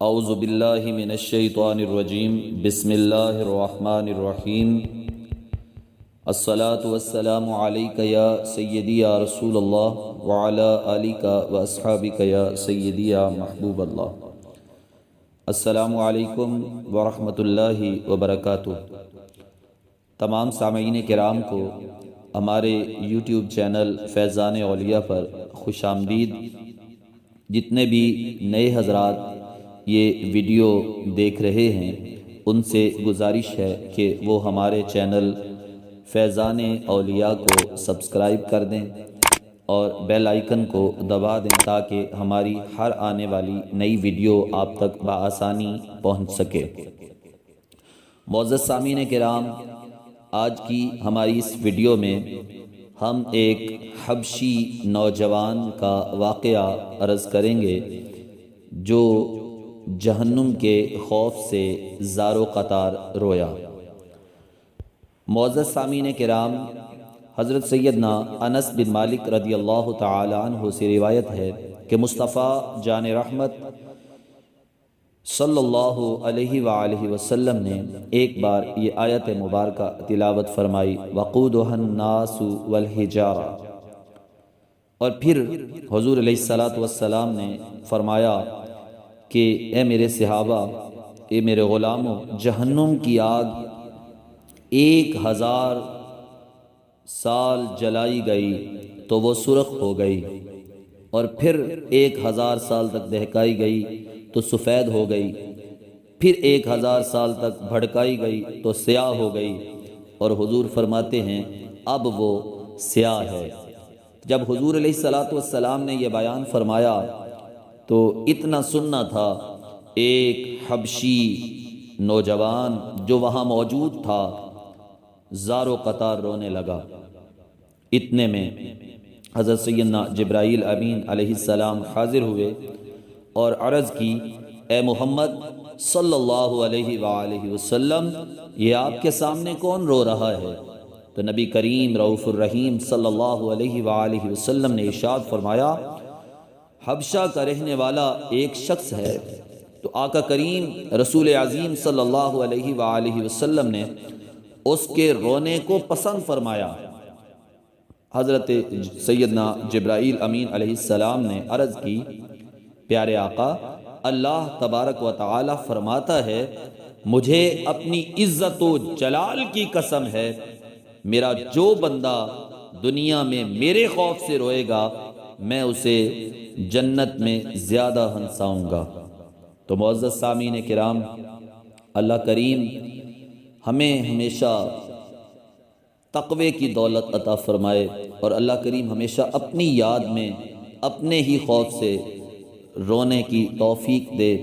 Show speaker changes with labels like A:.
A: اعوذ باللہ من الشیطان الرجیم بسم اللہ الرحمن الرحیم الصلاۃ والسلام علیک یا سیدی یا رسول اللہ وعلی آلک واصحابک یا سیدی یا محبوب اللہ۔ السلام علیکم ورحمۃ اللہ وبرکاتہ۔ تمام سامعین کرام کو ہمارے یوٹیوب چینل فیضان اولیاء پر خوش آمدید۔ جتنے بھی نئے حضرات یہ ویڈیو دیکھ رہے ہیں ان سے گزارش ہے کہ وہ ہمارے چینل فیضان اولیاء کو سبسکرائب کر دیں اور بیل آئیکن کو دبا دیں تاکہ ہماری ہر آنے والی نئی ویڈیو آپ تک بآسانی پہنچ سکے۔ معزز سامعین کرام، آج کی ہماری اس ویڈیو میں ہم ایک حبشی نوجوان کا واقعہ عرض کریں گے جو جہنم کے خوف سے زار و قطار رویا۔ معزز سامعین کرام، حضرت سیدنا انس بن مالک رضی اللہ تعالی عنہ سے روایت ہے کہ مصطفیٰ جان رحمت صلی اللہ علیہ وآلہ وسلم نے ایک بار یہ آیت مبارکہ تلاوت فرمائی، وقودها الناس والحجارہ، اور پھر حضور علیہ السلام نے فرمایا کہ اے میرے صحابہ، اے میرے غلاموں، جہنم کی آگ 1000 سال جلائی گئی تو وہ سرخ ہو گئی، اور پھر 1000 سال تک دہکائی گئی تو سفید ہو گئی، پھر 1000 سال تک بھڑکائی گئی تو سیاہ ہو گئی، اور حضور فرماتے ہیں اب وہ سیاہ ہے۔ جب حضور علیہ السلام نے یہ بیان فرمایا تو اتنا سننا تھا، ایک حبشی نوجوان جو وہاں موجود تھا زار و قطار رونے لگا۔ اتنے میں حضرت سیدنا جبرائیل امین علیہ السلام حاضر ہوئے اور عرض کی، اے محمد صلی اللہ علیہ وآلہ وسلم، یہ آپ کے سامنے کون رو رہا ہے؟ تو نبی کریم رؤوف الرحیم صلی اللہ علیہ وآلہ وسلم نے ارشاد فرمایا، حبشہ کا رہنے والا ایک شخص ہے۔ تو آقا کریم رسول عظیم صلی اللہ علیہ وآلہ وسلم نے اس کے رونے کو پسند فرمایا۔ حضرت سیدنا جبرائیل امین علیہ السلام نے عرض کی، پیارے آقا، اللہ تبارک و تعالی فرماتا ہے، مجھے اپنی عزت و جلال کی قسم ہے، میرا جو بندہ دنیا میں میرے خوف سے روئے گا میں اسے جنت میں زیادہ ہنساؤں گا۔ تو معزز سامعین کرام، اللہ کریم ہمیں ہمیشہ تقوی کی دولت عطا فرمائے، اور اللہ کریم ہمیشہ اپنی یاد میں اپنے ہی خوف سے رونے کی توفیق دے۔